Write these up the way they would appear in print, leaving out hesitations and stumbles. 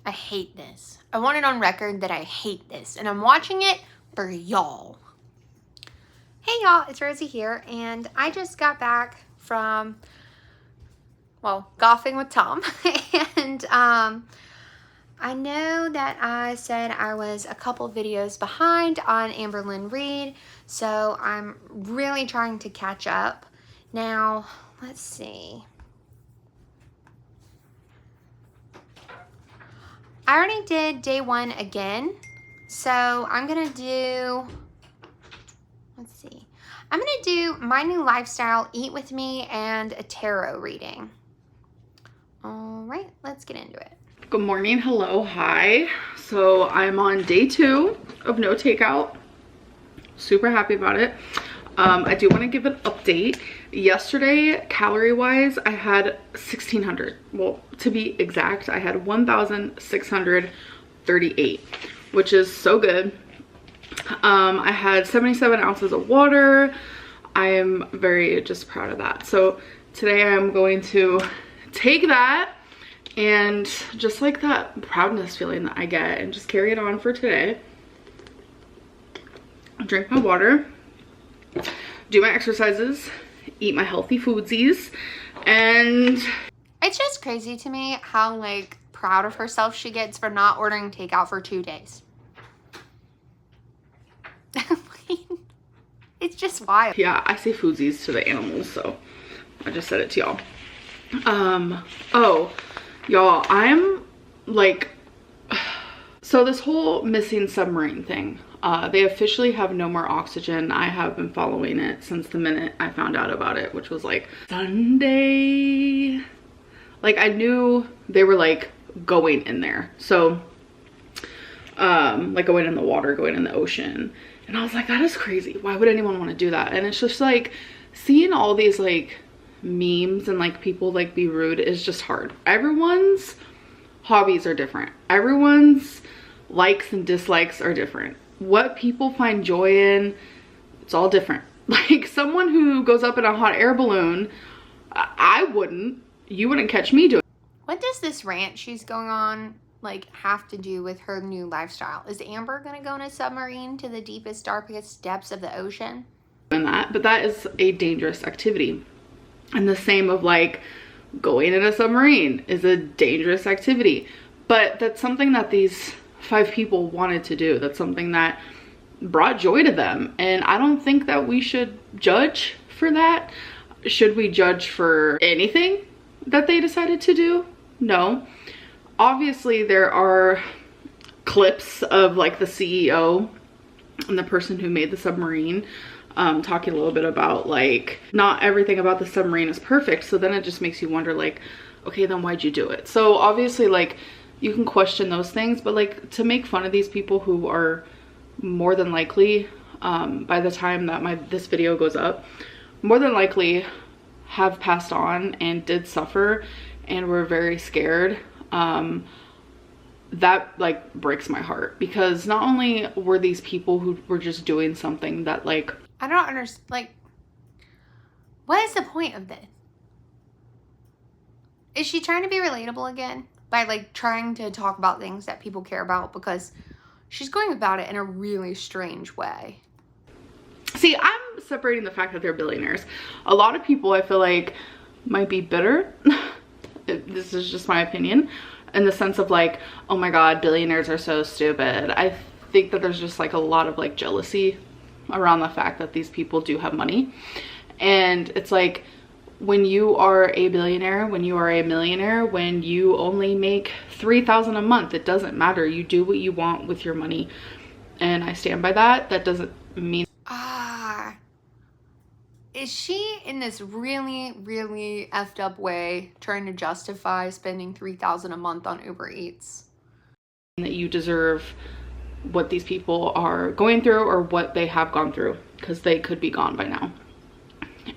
I hate this. I want it on record that I hate this, and I'm watching it for y'all. Hey y'all, it's Rosie here, and I just got back from, well, golfing with Tom, and I know that I said I was a couple videos behind on Amberlynn Reid, so I'm really trying to catch up. Now, let's see. I already did day 1 again, so I'm gonna do, let's see. I'm gonna do my new lifestyle, eat with me, and a tarot reading. All right, let's get into it. Good morning, hello, hi. So I'm on day 2 of no takeout. Super happy about it. I do want to give an update. Yesterday, calorie-wise, I had 1,600. Well, to be exact, I had 1,638, which is so good. I had 77 ounces of water. I am very just proud of that. So today I'm going to take that and just like that proudness feeling that I get and just carry it on for today. Drink my water, do my exercises, eat my healthy foodsies, and it's just crazy to me how like proud of herself she gets for not ordering takeout for 2 days. It's just wild. Yeah, I say foodsies to the animals, so I just said it to y'all. Oh, y'all, I'm like, so this whole missing submarine thing, they officially have no more oxygen. I have been following it since the minute I found out about it, which was like Sunday. Like I knew they were like going in there. So, like going in the water, going in the ocean. And I was like, that is crazy. Why would anyone want to do that? And it's just like seeing all these like memes and like people like be rude is just hard. Everyone's hobbies are different. Everyone's likes and dislikes are different. What people find joy in, it's all different. Like someone who goes up in a hot air balloon, I wouldn't. You wouldn't catch me doing it. What does this rant she's going on like have to do with her new lifestyle? Is Amber gonna go in a submarine to the deepest, darkest depths of the ocean? That, but that is a dangerous activity. And the same of like going in a submarine is a dangerous activity. But that's something that these 5 people wanted to do. That's something that brought joy to them. And I don't think that we should judge for that. Should we judge for anything that they decided to do? No. Obviously there are clips of like the CEO and the person who made the submarine talking a little bit about like not everything about the submarine is perfect. So then it just makes you wonder like, okay, then why'd you do it? So obviously like you can question those things, but like to make fun of these people who are more than likely by the time that this video goes up, more than likely have passed on and did suffer and were very scared, that like breaks my heart, because not only were these people who were just doing something that like, I don't understand, like, what is the point of this? Is she trying to be relatable again by like trying to talk about things that people care about? Because she's going about it in a really strange way. See, I'm separating the fact that they're billionaires. A lot of people I feel like might be bitter. This is just my opinion, in the sense of like, oh my god, billionaires are so stupid. I think that there's just like a lot of like jealousy around the fact that these people do have money. And it's like, when you are a billionaire, when you are a millionaire, when you only make $3,000 a month, it doesn't matter. You do what you want with your money, and I stand by that. That doesn't mean is she in this really, really effed up way trying to justify spending $3,000 a month on Uber Eats? That you deserve what these people are going through or what they have gone through, because they could be gone by now.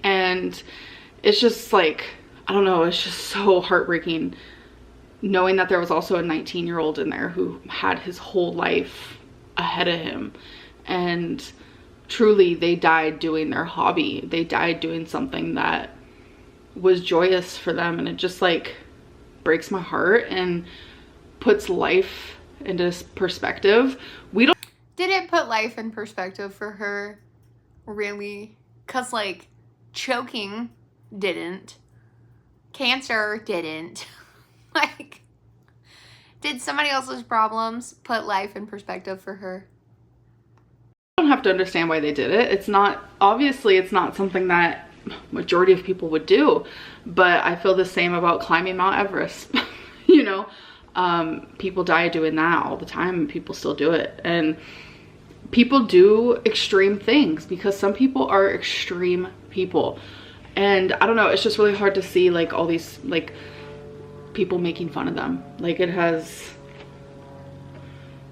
And it's just like, I don't know, it's just so heartbreaking knowing that there was also a 19-year-old in there who had his whole life ahead of him, and truly they died doing their hobby. They died doing something that was joyous for them, and it just like breaks my heart. And puts life into perspective. We don't. Did it put life in perspective for her? Really? Because, like, choking didn't. Cancer didn't. Like, did somebody else's problems put life in perspective for her? I don't have to understand why they did it. It's not, obviously it's not something that majority of people would do, but I feel the same about climbing Mount Everest. You know, people die doing that all the time, and people still do it. And people do extreme things because some people are extreme people. And I don't know, it's just really hard to see like all these like people making fun of them. Like it has,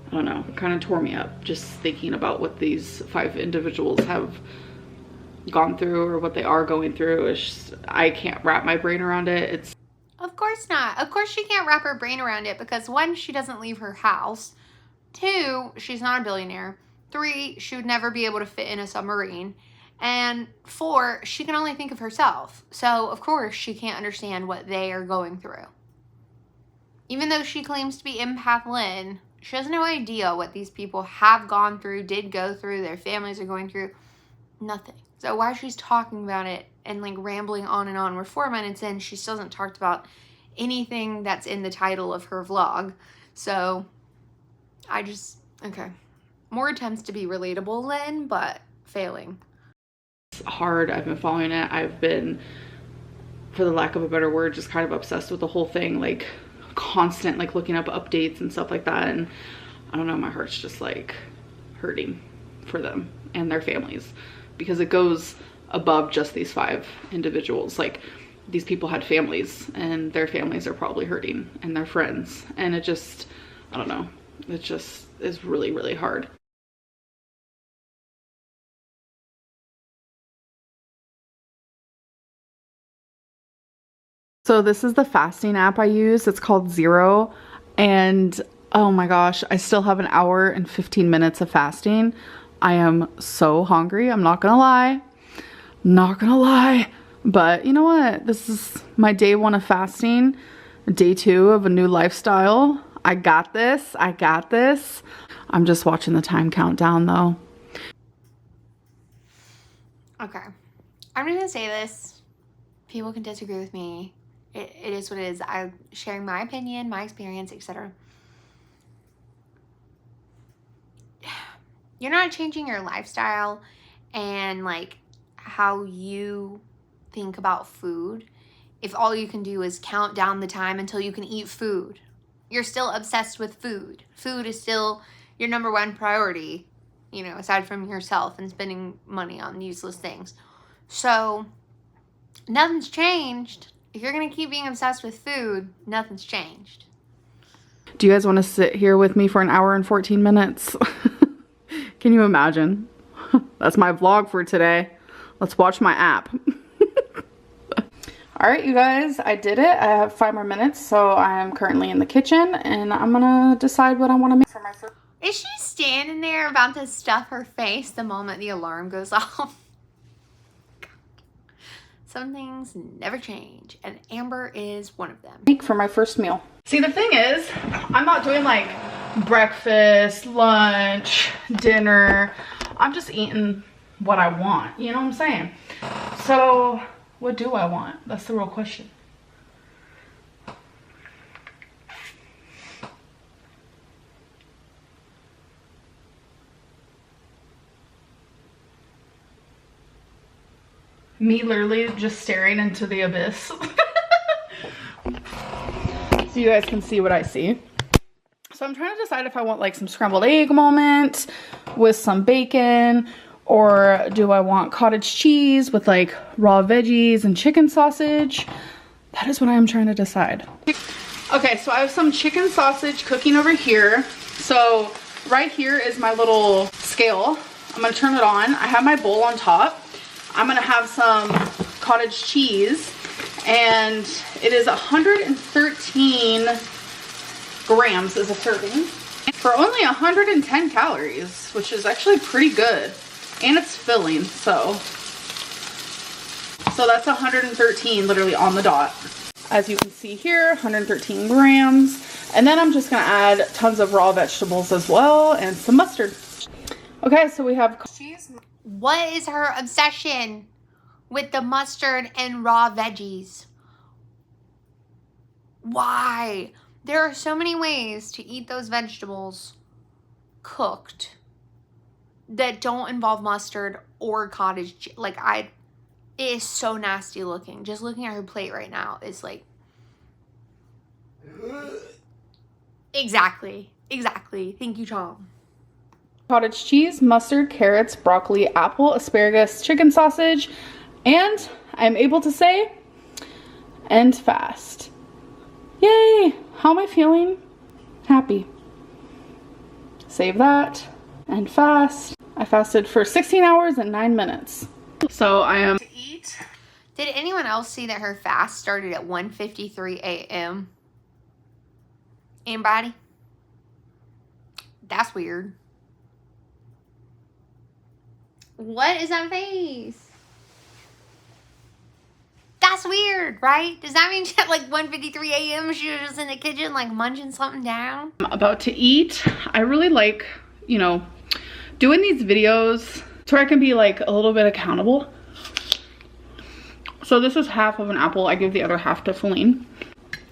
I don't know, it kind of tore me up just thinking about what these 5 individuals have gone through or what they are going through. It's just, I can't wrap my brain around it. It's, of course not. Of course she can't wrap her brain around it because 1, she doesn't leave her house. 2, she's not a billionaire. 3, she would never be able to fit in a submarine. And 4, she can only think of herself. So, of course, she can't understand what they are going through. Even though she claims to be Empath Lynn, she has no idea what these people have gone through, did go through, their families are going through. Nothing. So while she's talking about it and like rambling on and on, we're 4 minutes in, she still hasn't talked about anything that's in the title of her vlog. So, okay. More attempts to be relatable, Lynn, but failing. hard. I've been following it. I've been, for the lack of a better word, just kind of obsessed with the whole thing, like constant like looking up updates and stuff like that. And I don't know, my heart's just like hurting for them and their families because it goes above just these 5 individuals. Like these people had families and their families are probably hurting and their friends, and it just, I don't know, it just is really, really hard. So this is the fasting app I use. It's called Zero. And oh my gosh, I still have an hour and 15 minutes of fasting. I am so hungry. I'm not gonna lie. Not gonna lie. But you know what? This is my day 1 of fasting. Day 2 of a new lifestyle. I got this. I got this. I'm just watching the time countdown though. Okay. I'm gonna say this. People can disagree with me. It is what it is. I'm sharing my opinion, my experience, etc. You're not changing your lifestyle and like how you think about food if all you can do is count down the time until you can eat food. You're still obsessed with food. Food is still your number 1 priority, you know, aside from yourself and spending money on useless things. So nothing's changed. If you're going to keep being obsessed with food, nothing's changed. Do you guys want to sit here with me for an hour and 14 minutes? Can you imagine? That's my vlog for today. Let's watch my app. All right, you guys, I did it. I have 5 more minutes, so I am currently in the kitchen, and I'm gonna decide what I want to make for my food. Is she standing there about to stuff her face the moment the alarm goes off? Some things never change, and Amber is one of them. Make for my first meal. See, the thing is, I'm not doing like breakfast, lunch, dinner. I'm just eating what I want, you know what I'm saying? So what do I want? That's the real question. Me literally just staring into the abyss. So you guys can see what I see. So I'm trying to decide if I want like some scrambled egg moment with some bacon, or do I want cottage cheese with like raw veggies and chicken sausage? That is what I am trying to decide. Okay, so I have some chicken sausage cooking over here. So right here is my little scale. I'm gonna turn it on. I have my bowl on top. I'm gonna have some cottage cheese, and it is 113 grams is a serving for only 110 calories, which is actually pretty good, and it's filling. So that's 113 literally on the dot. As you can see here, 113 grams. And then I'm just gonna add tons of raw vegetables as well and some mustard. Okay, so we have cheese. What is her obsession with the mustard and raw veggies? Why? There are so many ways to eat those vegetables cooked that don't involve mustard or cottage cheese. Like, it is so nasty looking. Just looking at her plate right now is like, exactly. Thank you, Tom. Cottage cheese, mustard, carrots, broccoli, apple, asparagus, chicken sausage, and I'm able to say, and fast. Yay! How am I feeling? Happy. Save that. And fast. I fasted for 16 hours and 9 minutes. So I am to eat. Did anyone else see that her fast started at 1:53 a.m.? Anybody? That's weird. What is that face? That's weird, right? Does that mean at like 1:53 a.m. she was just in the kitchen like munching something down? I'm about to eat. I really like, you know, doing these videos so I can be like a little bit accountable. So this is half of an apple. I give the other half to Feline.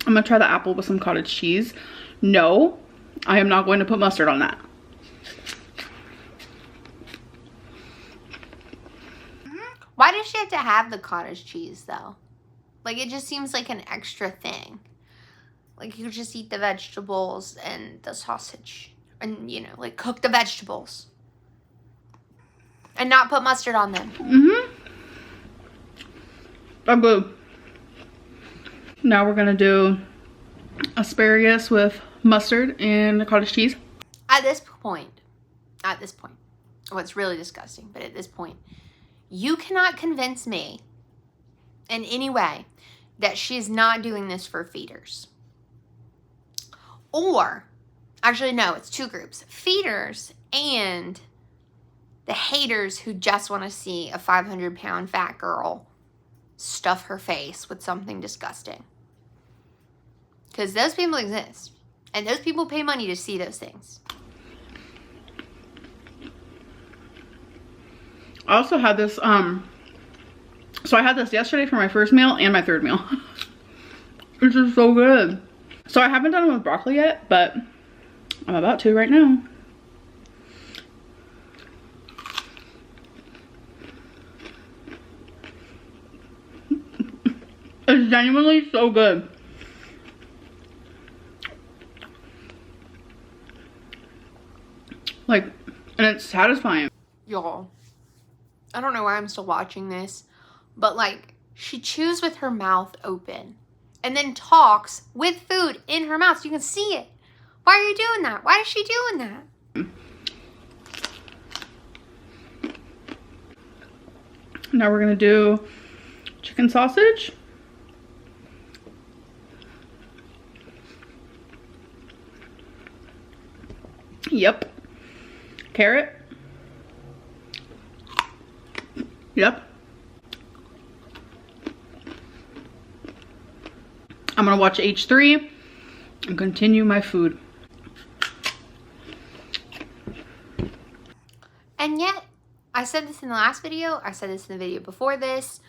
I'm gonna try the apple with some cottage cheese. No, I am not going to put mustard on that. Why does she have to have the cottage cheese though? Like, it just seems like an extra thing. Like, you could just eat the vegetables and the sausage and, you know, like cook the vegetables and not put mustard on them. I'm good. Now we're gonna do asparagus with mustard and cottage cheese. At this point, what's really disgusting, but at this point, you cannot convince me in any way that she is not doing this for feeders. Or, actually no, it's two groups. Feeders and the haters who just want to see a 500-pound fat girl stuff her face with something disgusting. Because those people exist. And those people pay money to see those things. I also had this, so I had this yesterday for my first meal and my third meal. This is so good. So I haven't done it with broccoli yet, but I'm about to right now. It's genuinely so good. Like, and it's satisfying. Y'all, I don't know why I'm still watching this, but like, she chews with her mouth open and then talks with food in her mouth so you can see it. Why are you doing that? Why is she doing that? Now we're gonna do chicken sausage. Yep. Carrot. Yep. I'm gonna watch H3 and continue my food. And yet, I said this in the last video, I said this in the video before this,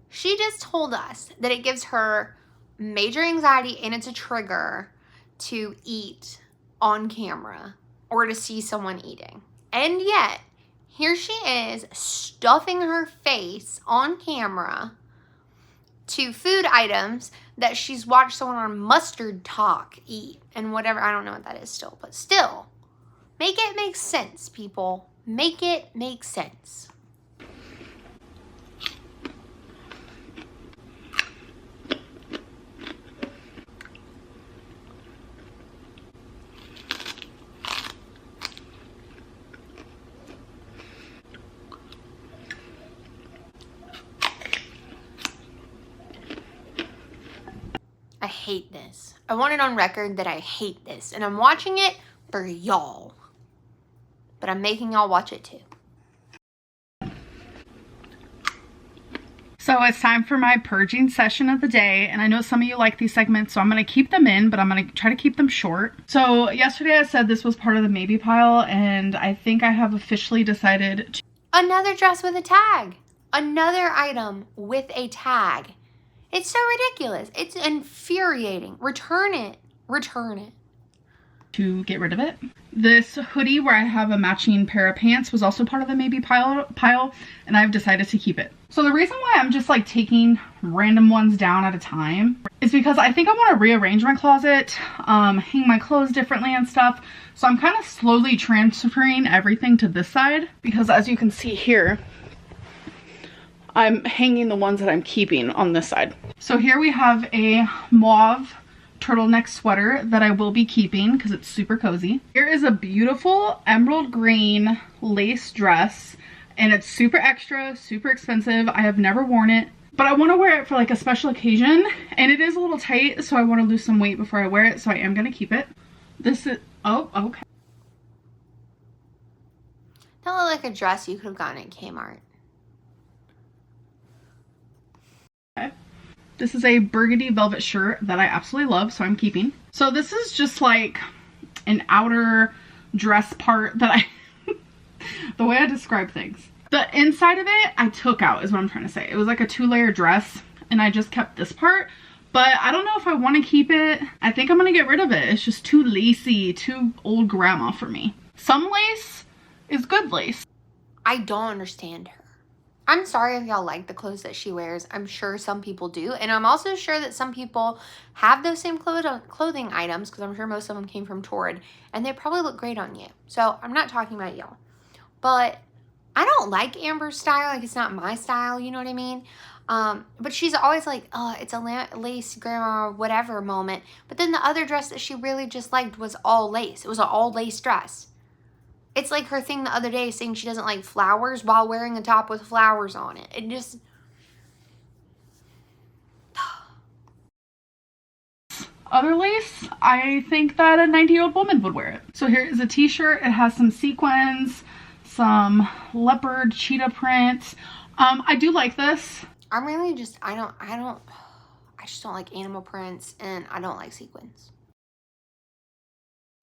she just told us that it gives her major anxiety and it's a trigger to eat on camera or to see someone eating. And yet, here she is stuffing her face on camera to food items that she's watched someone on Mustard Talk eat and whatever. I don't know what that is still, but still, make it make sense, people. Make it make sense. I hate this. I want it on record that I hate this. And I'm watching it for y'all. But I'm making y'all watch it too. So it's time for my purging session of the day, and I know some of you like these segments, so I'm going to keep them in, but I'm going to try to keep them short. So yesterday I said this was part of the maybe pile, and I think I have officially decided to... Another dress with a tag. Another item with a tag. It's so ridiculous. It's infuriating. Return it. Return it. To get rid of it. This hoodie where I have a matching pair of pants was also part of the maybe pile, and I've decided to keep it. So the reason why I'm just like taking random ones down at a time is because I think I want to rearrange my closet, hang my clothes differently and stuff. So I'm kind of slowly transferring everything to this side, because as you can see here, I'm hanging the ones that I'm keeping on this side. So here we have a mauve turtleneck sweater that I will be keeping because it's super cozy. Here is a beautiful emerald green lace dress, and it's super extra, super expensive. I have never worn it, but I want to wear it for like a special occasion, and it is a little tight, so I want to lose some weight before I wear it, so I am going to keep it. This is, oh, okay. That looked like a dress you could have gotten at Kmart. Okay. This is a burgundy velvet shirt that I absolutely love, so I'm keeping. So this is just like an outer dress part that the way I describe things. The inside of it, I took out is what I'm trying to say. It was like a 2-layer dress, and I just kept this part, but I don't know if I want to keep it. I think I'm going to get rid of it. It's just too lacy, too old grandma for me. Some lace is good lace. I don't understand her. I'm sorry if y'all like the clothes that she wears. I'm sure some people do. And I'm also sure that some people have those same clothing items, because I'm sure most of them came from Torrid, and they probably look great on you. So I'm not talking about y'all. But I don't like Amber's style. Like, it's not my style, you know what I mean? But she's always like, oh, it's a lace grandma whatever moment. But then the other dress that she really just liked was all lace. It was an all lace dress. It's like her thing the other day saying she doesn't like flowers while wearing a top with flowers on it. It just... Other lace, I think that a 90-year-old woman would wear it. So here is a t-shirt. It has some sequins, some leopard cheetah print. I do like this. I'm really just, I just don't like animal prints, and I don't like sequins.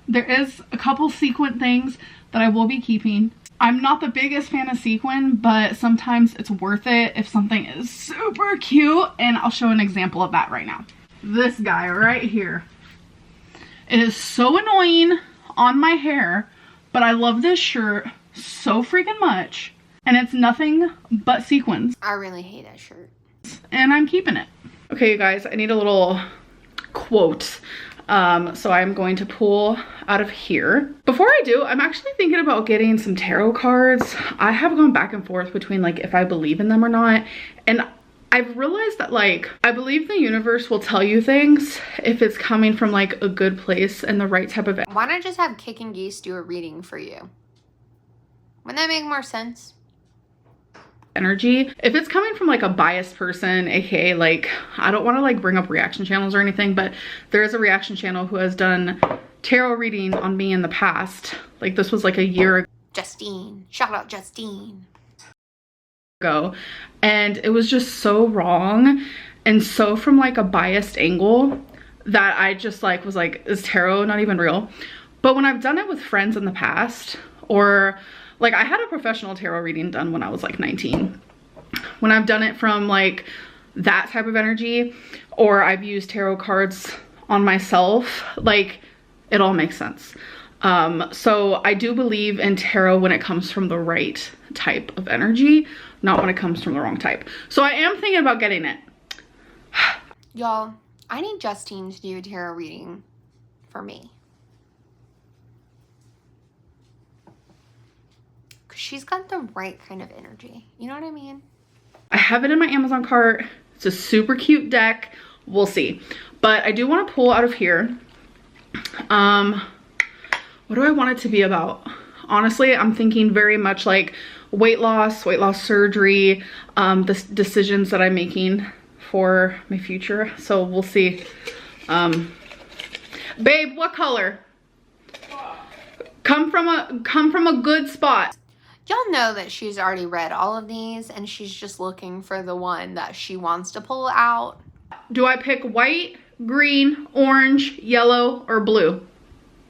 There is a couple sequin things that I will be keeping. I'm not the biggest fan of sequin, but sometimes it's worth it if something is super cute, and I'll show an example of that right now. This guy right here. It is so annoying on my hair, but I love this shirt so freaking much, and it's nothing but sequins. I really hate that shirt. And I'm keeping it. Okay, you guys, I need a little quote. So I'm going to pull out of here. Before I do, I'm actually thinking about getting some tarot cards. I have gone back and forth between like if I believe in them or not. And I've realized that like, I believe the universe will tell you things if it's coming from like a good place and the right type of... Why not just have Kick and Geese do a reading for you? Wouldn't that make more sense? Energy. If it's coming from like a biased person, aka like, I don't want to like bring up reaction channels or anything, but there is a reaction channel who has done tarot reading on me in the past. Like this was like a year ago. Justine. Shout out Justine. And it was just so wrong and so from like a biased angle that I just like was like, is tarot not even real? But when I've done it with friends in the past, or like I had a professional tarot reading done when I was like 19. When I've done it from like that type of energy, or I've used tarot cards on myself, like it all makes sense. So I do believe in tarot when it comes from the right type of energy, not when it comes from the wrong type. So I am thinking about getting it. Y'all, I need Justine to do a tarot reading for me. Because she's got the right kind of energy. You know what I mean? I have it in my Amazon cart. It's a super cute deck. We'll see. But I do want to pull out of here. What do I want it to be about? Honestly, I'm thinking very much like weight loss surgery, the decisions that I'm making for my future. So we'll see. Babe, what color? Come from a good spot. Y'all know that she's already read all of these and she's just looking for the one that she wants to pull out. Do I pick white, green, orange, yellow, or blue?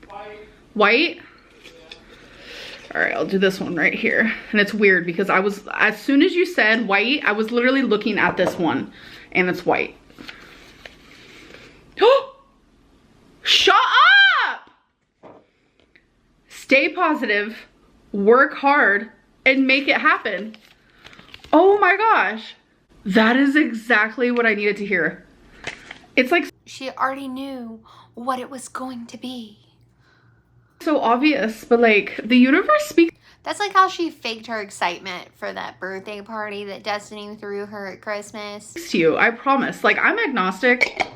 White. White? All right, I'll do this one right here. And it's weird because as soon as you said white, I was literally looking at this one and it's white. Shut up! Stay positive, work hard, and make it happen. Oh my gosh. That is exactly what I needed to hear. It's like she already knew what it was going to be. So obvious, but like the universe speaks. That's like how she faked her excitement for that birthday party that Destiny threw her at Christmas. To you, I promise. Like, I'm agnostic.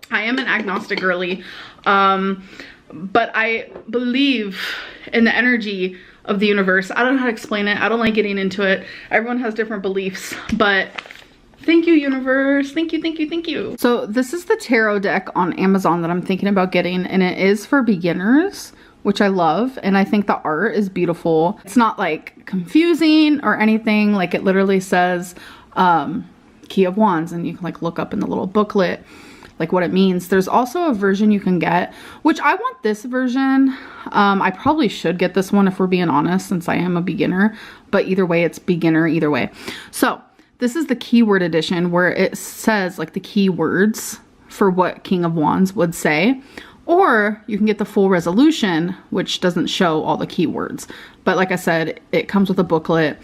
I am an agnostic girly. But I believe in the energy of the universe. I don't know how to explain it. I don't like getting into it. Everyone has different beliefs, but thank you, universe. Thank you, thank you, thank you. So this is the tarot deck on Amazon that I'm thinking about getting, and it is for beginners, which I love. And I think the art is beautiful. It's not like confusing or anything. Like, it literally says Key of Wands, and you can like look up in the little booklet like what it means. There's also a version you can get, which I want this version. I probably should get this one if we're being honest, since I am a beginner, but either way, it's beginner either way. So this is the keyword edition, where it says like the keywords for what King of Wands would say. Or you can get the full resolution, which doesn't show all the keywords. But like I said, it comes with a booklet,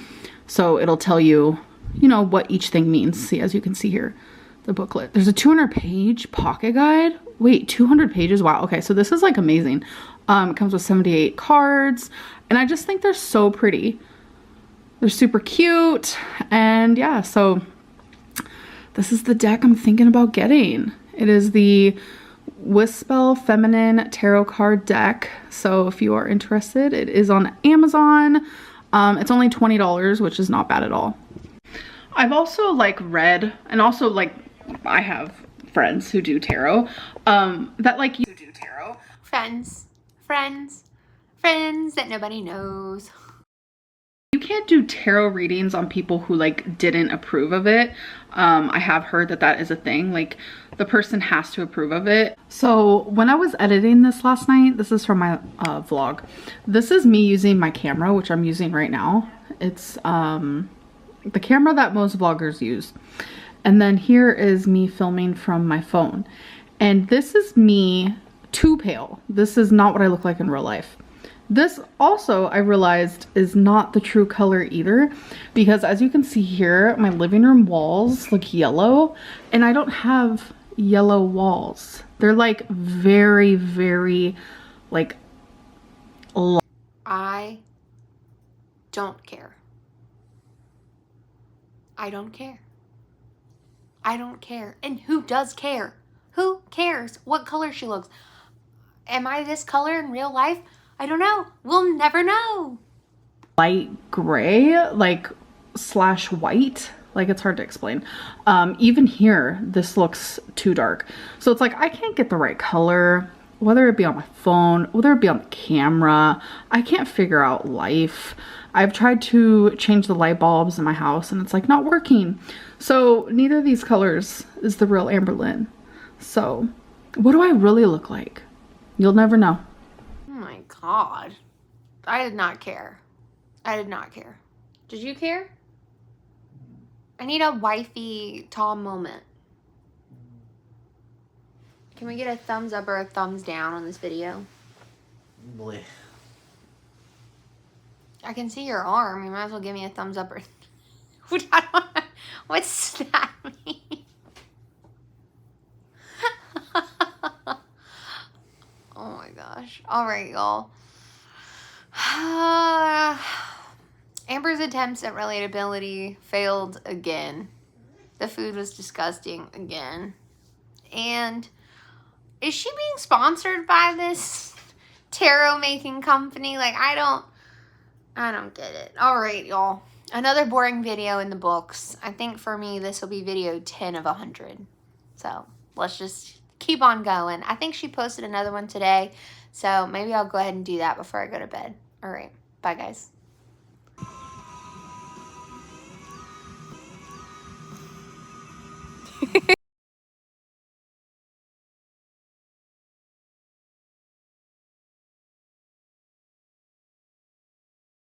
so it'll tell you, you know, what each thing means. See, as you can see here, the booklet. There's a 200-page pocket guide. Wait, 200 pages? Wow. Okay, so this is like amazing. It comes with 78 cards, and I just think they're so pretty. They're super cute, and yeah, so this is the deck I'm thinking about getting. It is the Wispel Feminine Tarot Card Deck. So if you are interested, it is on Amazon. It's only $20, which is not bad at all. I've also like read, and also like I have friends who do tarot, that like you do tarot. Friends that nobody knows. You can't do tarot readings on people who like didn't approve of it. I have heard that that is a thing. Like, the person has to approve of it. So when I was editing this last night, this is from my vlog. This is me using my camera, which I'm using right now. It's the camera that most vloggers use. And then here is me filming from my phone. And this is me too pale. This is not what I look like in real life. This also, I realized, is not the true color either, because as you can see here, my living room walls look yellow, and I don't have yellow walls. They're like very, very like I don't care. I don't care. I don't care. And who does care? Who cares what color she looks? Am I this color in real life? I don't know. We'll never know. light gray, like slash white. Like, it's hard to explain. Even here, this looks too dark. So it's like, I can't get the right color, whether it be on my phone, whether it be on the camera. I can't figure out life. I've tried to change the light bulbs in my house and it's like not working. So neither of these colors is the real Amberlynn. So what do I really look like? You'll never know. Oh my God. I did not care. I did not care. Did you care? I need a wifey Tom moment. Can we get a thumbs up or a thumbs down on this video? Boy. I can see your arm. You might as well give me a thumbs up or... What's that mean? Oh my gosh. Alright, y'all. Amber's attempts at relatability failed again. The food was disgusting again. And is she being sponsored by this tarot making company? Like, I don't get it. Alright, y'all. Another boring video in the books. I think for me, this will be video 10 of 100. So let's just keep on going. I think she posted another one today. So maybe I'll go ahead and do that before I go to bed. Alright. Bye, guys.